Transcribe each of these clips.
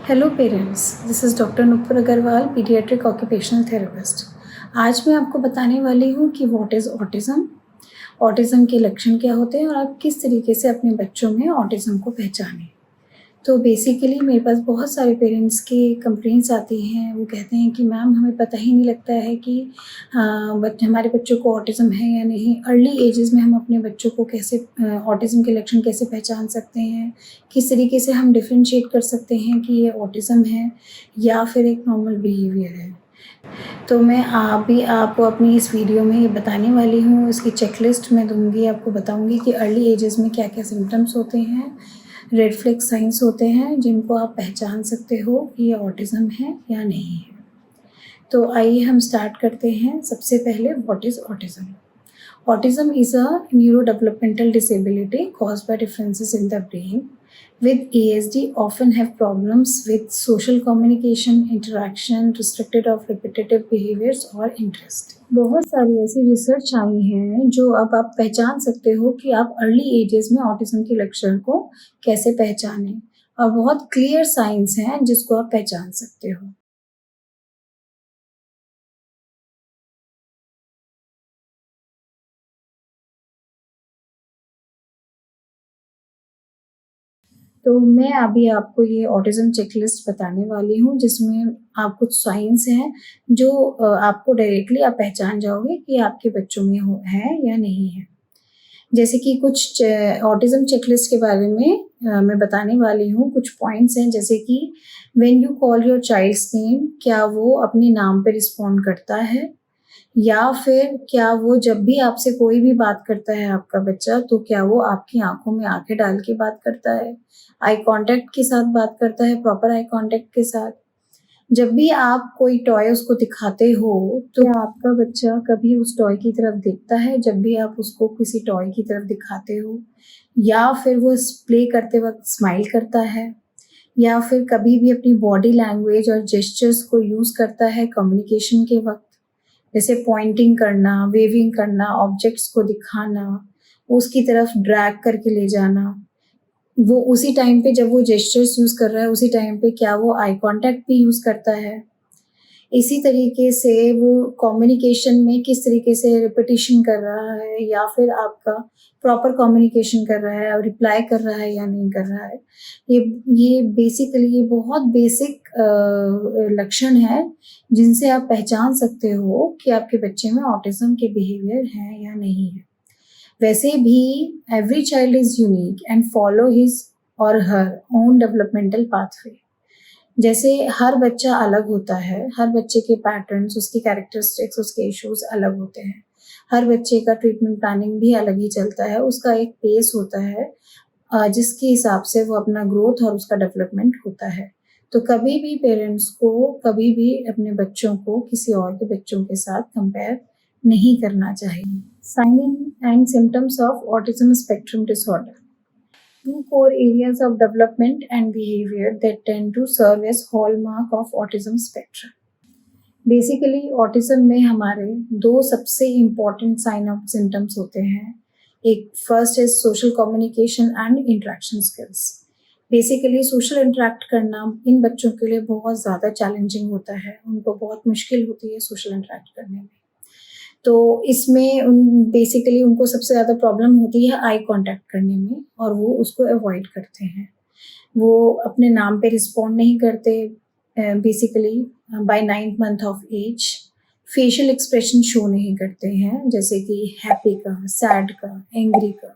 Hello parents, this is doctor Nupur Agarwal, paediatric occupational therapist. आज मैं आपको बताने वाली हूँ कि व्हाट इज़ ऑटिज़्म, ऑटिज़्म के लक्षण क्या होते हैं और आप किस तरीके से अपने बच्चों में ऑटिज़्म को पहचानें। तो बेसिकली मेरे पास बहुत सारे पेरेंट्स की कंप्लेंट्स आती हैं। वो कहते हैं कि मैम हमें पता ही नहीं लगता है कि हमारे बच्चों को ऑटिज़्म है या नहीं। अर्ली एजेस में हम अपने बच्चों को कैसे ऑटिज़्म के लक्षण कैसे पहचान सकते हैं, किस तरीके से हम डिफरेंशिएट कर सकते हैं कि ये ऑटिज़्म है या फिर एक नॉर्मल बिहेवियर है। तो मैं अभी आपको अपनी इस वीडियो में ये बताने वाली हूँ, इसकी चेकलिस्ट मैं दूँगी, आपको बताऊँगी कि अर्ली एजेस में क्या-क्या सिम्पटम्स होते हैं, रेड फ्लैग साइंस होते हैं जिनको आप पहचान सकते हो कि ये ऑटिज़्म है या नहीं है। तो आइए हम स्टार्ट करते हैं। सबसे पहले what is autism? Autism is a neurodevelopmental disability caused by differences in the brain. With ASD, often have problems with social communication, interaction, restricted of repetitive behaviors or interest. बहुत सारी ऐसी रिसर्च आई हैं जो अब आप पहचान सकते हो कि आप अर्ली एजेस में ऑटिज्म के लक्षण को कैसे पहचानें, और बहुत क्लियर साइंस हैं जिसको आप पहचान सकते हो। तो मैं अभी आपको ये ऑटिज़्म चेकलिस्ट बताने वाली हूँ, जिसमें आप कुछ साइन्स हैं जो आपको डायरेक्टली आप पहचान जाओगे कि आपके बच्चों में है या नहीं है। जैसे कि कुछ ऑटिज़्म चेकलिस्ट के बारे में मैं बताने वाली हूँ। कुछ पॉइंट्स हैं, जैसे कि when you call your child's name, क्या वो अपने नाम पे रिस्पॉन्ड करता है, या फिर क्या वो जब भी आपसे कोई भी बात करता है आपका बच्चा, तो क्या वो आपकी आँखों में आँखें डाल के बात करता है, आई कॉन्टैक्ट के साथ बात करता है, प्रॉपर आई कॉन्टैक्ट के साथ। जब भी आप कोई टॉय उसको दिखाते हो, तो क्या आपका बच्चा कभी उस टॉय की तरफ देखता है जब भी आप उसको किसी टॉय की तरफ दिखाते हो? या फिर वो प्ले करते वक़्त स्माइल करता है? या फिर कभी भी अपनी बॉडी लैंग्वेज और जेस्चर्स को यूज़ करता है कम्युनिकेशन के वक़्त? जैसे पॉइंटिंग करना, वेविंग करना, ऑब्जेक्ट्स को दिखाना, उसकी तरफ ड्रैग करके ले जाना। वो उसी टाइम पे जब वो जेस्चर्स यूज़ कर रहा है, उसी टाइम पे क्या वो आई कॉन्टैक्ट भी यूज़ करता है? इसी तरीके से वो कम्युनिकेशन में किस तरीके से रिपिटिशन कर रहा है, या फिर आपका प्रॉपर कम्युनिकेशन कर रहा है और रिप्लाई कर रहा है या नहीं कर रहा है। ये ये बेसिकली ये बहुत बेसिक लक्षण है जिनसे आप पहचान सकते हो कि आपके बच्चे में ऑटिज़्म के बिहेवियर है या नहीं है। वैसे भी every child is unique and follow his और हर ओन डेवलपमेंटल पाथवे। जैसे हर बच्चा अलग होता है, हर बच्चे के पैटर्न्स, उसकी कैरेक्टरिस्टिक्स, उसके इश्यूज़ अलग होते हैं। हर बच्चे का ट्रीटमेंट प्लानिंग भी अलग ही चलता है, उसका एक पेस होता है जिसके हिसाब से वो अपना ग्रोथ और उसका डेवलपमेंट होता है। तो कभी भी पेरेंट्स को कभी भी अपने बच्चों को किसी और के बच्चों के साथ कंपेयर नहीं करना चाहिए। Sign and symptoms of autism spectrum disorder. Two core areas of development and behavior that tend to serve as hallmark of autism spectrum. Basically autism में हमारे दो सबसे इम्पॉर्टेंट साइन ऑफ सिम्टम्स होते हैं। एक first is social communication and interaction skills. Basically social interact करना इन बच्चों के लिए बहुत ज़्यादा चैलेंजिंग होता है, उनको बहुत मुश्किल होती है सोशल इंटरेक्ट करने में। तो इसमें बेसिकली उनको सबसे ज़्यादा प्रॉब्लम होती है आई कॉन्टैक्ट करने में, और वो उसको अवॉइड करते हैं। वो अपने नाम पे रिस्पॉन्ड नहीं करते basically by 9th month of age. Facial expression show नहीं करते हैं, जैसे कि हैप्पी का, सैड का, एंग्री का,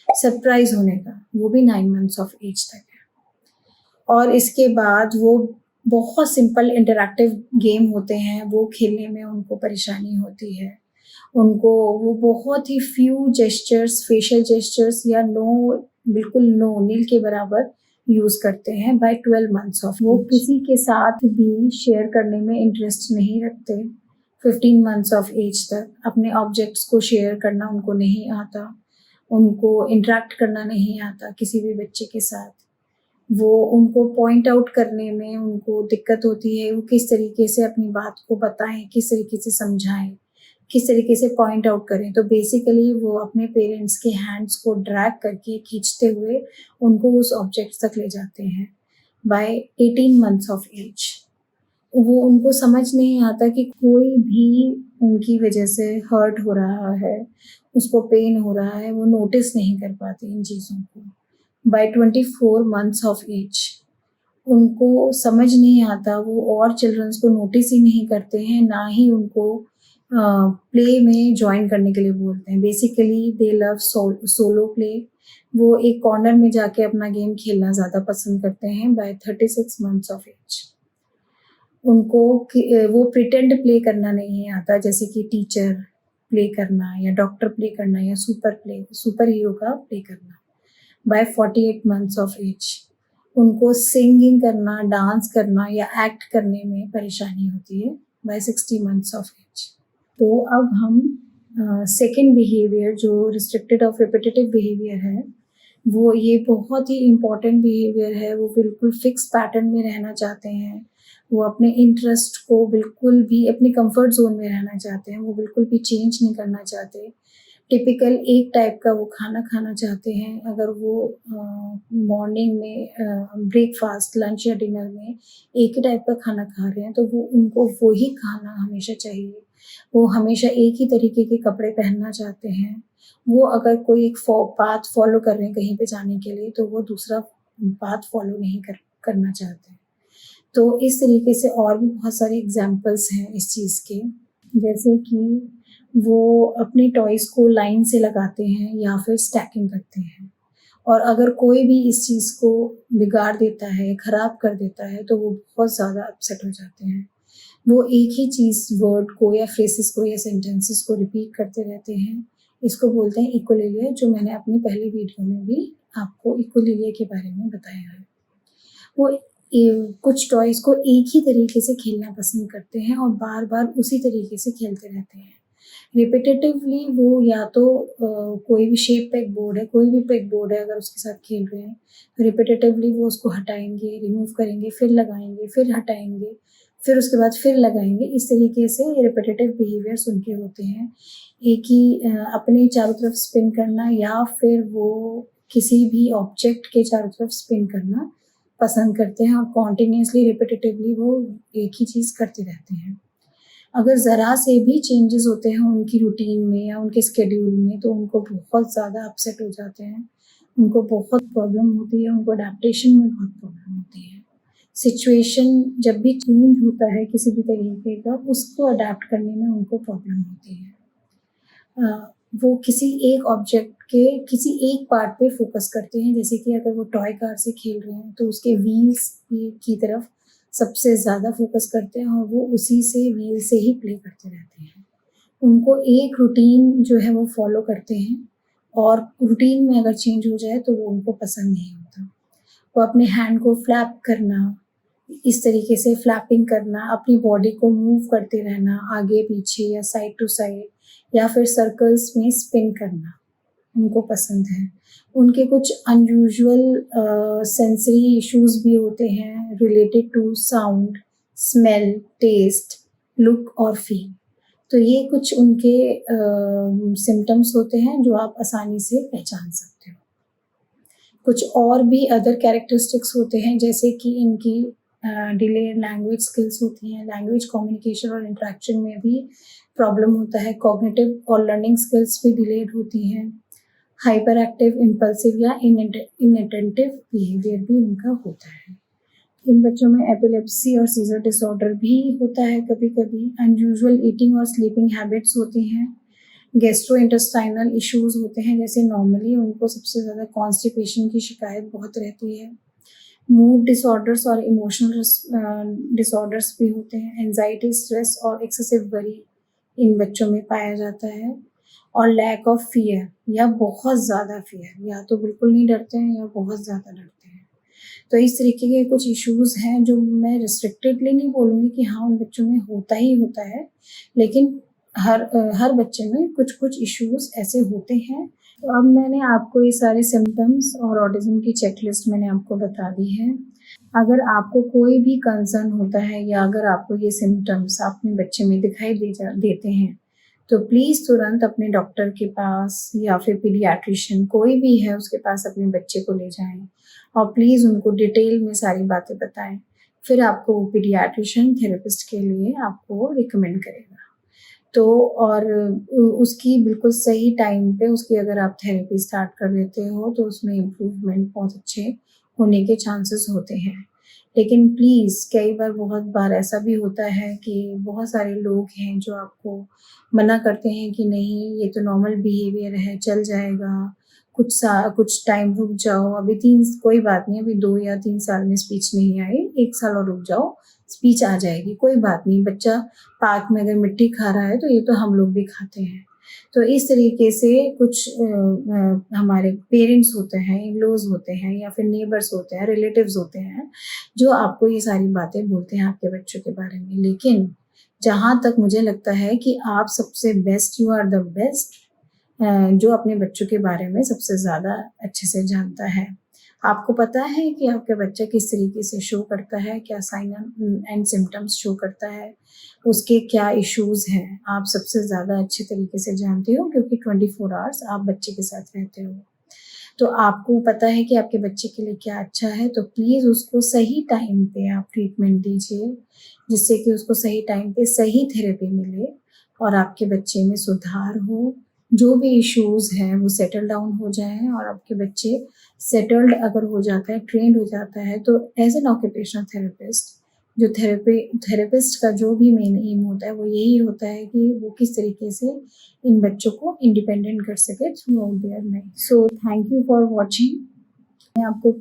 सरप्राइज होने का, वो भी 9 मंथ्स ऑफ एज तक है। और इसके बाद वो बहुत सिंपल इंटरैक्टिव गेम होते हैं, वो खेलने में उनको परेशानी होती है। उनको वो बहुत ही फ्यू जेस्चर्स, फेशियल जेस्चर्स या बिल्कुल नील के बराबर यूज़ करते हैं बाय 12 मंथ्स ऑफ वो एज। किसी के साथ भी शेयर करने में इंटरेस्ट नहीं रखते। 15 मंथ्स ऑफ एज तक अपने ऑब्जेक्ट्स को शेयर करना उनको नहीं आता, उनको इंटरैक्ट करना नहीं आता किसी भी बच्चे के साथ। वो उनको पॉइंट आउट करने में उनको दिक्कत होती है, वो किस तरीके से अपनी बात को बताएँ, किस तरीके से समझाएँ, किस तरीके से पॉइंट आउट करें। तो बेसिकली वो अपने पेरेंट्स के हैंड्स को ड्रैग करके खींचते हुए उनको उस ऑब्जेक्ट तक ले जाते हैं। By 18 months of age. वो उनको समझ नहीं आता कि कोई भी उनकी वजह से हर्ट हो रहा है, उसको पेन हो रहा है, वो नोटिस नहीं कर पाते इन चीज़ों को। बाय 24 मंथ्स ऑफ एज उनको समझ नहीं आता, वो और चिल्ड्रंस को नोटिस ही नहीं करते हैं, ना ही उनको प्ले में जॉइन करने के लिए बोलते हैं। Basically they love solo play. वो एक कॉर्नर में जाके अपना गेम खेलना ज़्यादा पसंद करते हैं बाय 36 मंथ्स ऑफ एज। उनको वो प्रिटेंड प्ले करना नहीं आता, जैसे कि टीचर प्ले करना या डॉक्टर प्ले करना या सुपर हीरो का प्ले करना। बाय 48 मंथ्स ऑफ एज उनको सिंगिंग करना, डांस करना या एक्ट करने में परेशानी होती है बाय 60 मंथ्स ऑफ एज। तो अब हम सेकेंड बिहेवियर जो रिस्ट्रिक्टेड ऑफ रिपीटेटिव बिहेवियर है, वो ये बहुत ही इम्पॉर्टेंट बिहेवियर है। वो बिल्कुल फिक्स पैटर्न में रहना चाहते हैं, वो अपने इंटरेस्ट को बिल्कुल भी अपने कंफर्ट जोन में रहना चाहते हैं, वो बिल्कुल भी चेंज नहीं करना चाहते। टिपिकल एक टाइप का वो खाना खाना चाहते हैं। अगर वो मॉर्निंग में ब्रेकफास्ट, लंच या डिनर में एक ही टाइप का खाना खा रहे हैं, तो वो उनको वही खाना हमेशा चाहिए। वो हमेशा एक ही तरीके के कपड़े पहनना चाहते हैं। वो अगर कोई एक पाथ फॉलो कर रहे हैं कहीं पे जाने के लिए, तो वो दूसरा पाथ फॉलो नहीं करना चाहते। तो इस तरीके से और भी बहुत सारे एग्जाम्पल्स हैं इस चीज़ के, जैसे कि वो अपने टॉयज़ को लाइन से लगाते हैं या फिर स्टैकिंग करते हैं, और अगर कोई भी इस चीज़ को बिगाड़ देता है, ख़राब कर देता है, तो वो बहुत ज़्यादा अपसेट हो जाते हैं। वो एक ही चीज़ वर्ड को या फ्रेसेस को या सेंटेंसेस को रिपीट करते रहते हैं। इसको बोलते हैं इक्विलिब्रियम, जो मैंने अपनी पहली वीडियो में भी आपको इक्विलिब्रियम के बारे में बताया है। वो कुछ टॉयज़ को एक ही तरीके से खेलना पसंद करते हैं और बार-बार उसी तरीके से खेलते रहते हैं। रिपिटेटिवली वो या तो कोई भी शेप पेग बोर्ड है, कोई भी पेग बोर्ड है, अगर उसके साथ खेल रहे हैं, तो रिपिटेटिवली वो उसको हटाएँगे, रिमूव करेंगे, फिर लगाएँगे, फिर हटाएँगे, फिर उसके बाद फिर लगाएँगे। इस तरीके से रिपिटेटिव बिहेवियर्स उनके होते हैं। एक ही अपने चारों तरफ स्पिन करना या फिर वो किसी भी ऑब्जेक्ट के चारों तरफ स्पिन करना पसंद करते हैं और कॉन्टिन्यूअसली रिपिटेटिवली वो एक ही चीज़ करते रहते हैं। अगर ज़रा से भी चेंजेस होते हैं उनकी रूटीन में या उनके शेड्यूल में, तो उनको बहुत ज़्यादा अपसेट हो जाते हैं। उनको बहुत प्रॉब्लम होती है, उनको अडैप्टेशन में बहुत प्रॉब्लम होती है। सिचुएशन जब भी चेंज होता है किसी भी तरीके का, उसको अडैप्ट करने में उनको प्रॉब्लम होती है। वो किसी एक ऑब्जेक्ट के किसी एक पार्ट पे फोकस करते हैं, जैसे कि अगर वो टॉय कार से खेल रहे हैं, तो उसके व्हील्स की तरफ सबसे ज़्यादा फोकस करते हैं और वो उसी से व्हील से ही प्ले करते रहते हैं। उनको एक रूटीन जो है वो फॉलो करते हैं, और रूटीन में अगर चेंज हो जाए तो वो उनको पसंद नहीं होता। वो अपने हैंड को फ्लैप करना, इस तरीके से फ्लैपिंग करना, अपनी बॉडी को मूव करते रहना आगे पीछे या साइड टू साइड, या फिर सर्कल्स में स्पिन करना उनको पसंद है। उनके कुछ अनयूजुअल सेंसरी इश्यूज़ भी होते हैं related to sound, smell, taste, look और फील। तो ये कुछ उनके सिम्पटम्स होते हैं जो आप आसानी से पहचान सकते हो। कुछ और भी अदर कैरेक्टरिस्टिक्स होते हैं, जैसे कि इनकी डिलेड लैंग्वेज स्किल्स होती हैं। लैंग्वेज कम्युनिकेशन और इंटरेक्शन में भी प्रॉब्लम होता है। कॉग्निटिव और लर्निंग स्किल्स भी डिलेड होती हैं। हाइपर एक्टिव, इम्पल्सिव या इनअटेंटिव बिहेवियर भी उनका होता है। इन बच्चों में एपिलेप्सी और सीजर डिसऑर्डर भी होता है कभी-कभी। अनयूजुअल ईटिंग और स्लीपिंग हैबिट्स होती हैं। गैस्ट्रोइंटेस्टाइनल इश्यूज होते हैं, जैसे नॉर्मली उनको सबसे ज़्यादा कॉन्स्टिपेशन की शिकायत बहुत रहती है। मूड डिसऑर्डर्स और इमोशनल डिसऑर्डर्स भी होते हैं। एंजाइटी, स्ट्रेस और एक्सेसिव वरी इन बच्चों में पाया जाता है। और लैक ऑफ फियर या बहुत ज़्यादा फियर, या तो बिल्कुल नहीं डरते हैं या बहुत ज़्यादा डरते हैं। तो इस तरीके के कुछ इश्यूज़ हैं जो मैं रिस्ट्रिक्टेडली नहीं बोलूँगी कि हाँ, उन बच्चों में होता ही होता है, लेकिन हर बच्चे में कुछ-कुछ इश्यूज़ ऐसे होते हैं। तो अब मैंने आपको ये सारे सिम्पटम्स और ऑटिज़्म की चेकलिस्ट मैंने आपको बता दी है। अगर आपको कोई भी कंसर्न होता है या अगर आपको ये सिम्पटम्स अपने बच्चे में दिखाई देते हैं, तो प्लीज़ तुरंत अपने डॉक्टर के पास या फिर पीडियाट्रिशियन कोई भी है उसके पास अपने बच्चे को ले जाएँ और प्लीज़ उनको डिटेल में सारी बातें बताएँ। फिर आपको वो पीडियाट्रिशियन थेरेपिस्ट के लिए आपको रिकमेंड करेगा। तो और उसकी बिल्कुल सही टाइम पे उसकी अगर आप थेरेपी स्टार्ट कर देते हो तो उसमें इम्प्रूवमेंट बहुत अच्छे होने के चांसेस होते हैं। लेकिन प्लीज़ कई बार बहुत बार ऐसा भी होता है कि बहुत सारे लोग हैं जो आपको मना करते हैं कि नहीं ये तो नॉर्मल बिहेवियर है, चल जाएगा, कुछ टाइम रुक जाओ, अभी 3 कोई बात नहीं, अभी 2 या 3 साल में स्पीच नहीं आई, 1 साल और रुक जाओ, स्पीच आ जाएगी, कोई बात नहीं, बच्चा पार्क में अगर मिट्टी खा रहा है तो ये तो हम लोग भी खाते हैं। तो इस तरीके से कुछ हमारे पेरेंट्स होते हैं, इन-लॉज़ होते हैं या फिर नेबर्स होते हैं, रिलेटिव्स होते हैं, जो आपको ये सारी बातें बोलते हैं आपके बच्चों के बारे में। लेकिन जहाँ तक मुझे लगता है कि आप सबसे best you are the best जो अपने बच्चों के बारे में सबसे ज़्यादा अच्छे से जानता है। आपको पता है कि आपका बच्चा किस तरीके से शो करता है, क्या साइन एंड सिम्पटम्स शो करता है, उसके क्या इश्यूज़ हैं, आप सबसे ज़्यादा अच्छे तरीके से जानते हो क्योंकि 24 आवर्स आप बच्चे के साथ रहते हो। तो आपको पता है कि आपके बच्चे के लिए क्या अच्छा है, तो प्लीज़ उसको सही टाइम पे आप ट्रीटमेंट दीजिए, जिससे कि उसको सही टाइम पे सही थेरेपी मिले और आपके बच्चे में सुधार हो। जो भी इश्यूज़ हैं वो सेटल डाउन हो जाएँ और आपके बच्चे सेटल्ड अगर हो जाता है, ट्रेन्ड हो जाता है तो एज़ एन ऑक्यूपेशनल थेरेपिस्ट जो थेरेपिस्ट का जो भी मेन एम होता है वो यही होता है कि वो किस तरीके से इन बच्चों को इंडिपेंडेंट कर सके through out their life. So thank you for watching. मैं आपको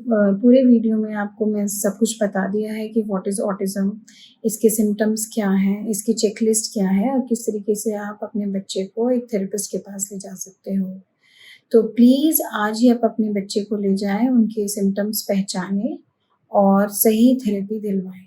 पूरे वीडियो में आपको मैं सब कुछ बता दिया है कि व्हाट इज़ ऑटिज़्म, इसके सिम्पटम्स क्या हैं, इसकी चेकलिस्ट क्या है और किस तरीके से आप अपने बच्चे को एक थेरेपिस्ट के पास ले जा सकते हो। तो प्लीज़ आज ही आप अपने बच्चे को ले जाएँ, उनके सिम्पटम्स पहचानें और सही थेरेपी दिलवाएँ।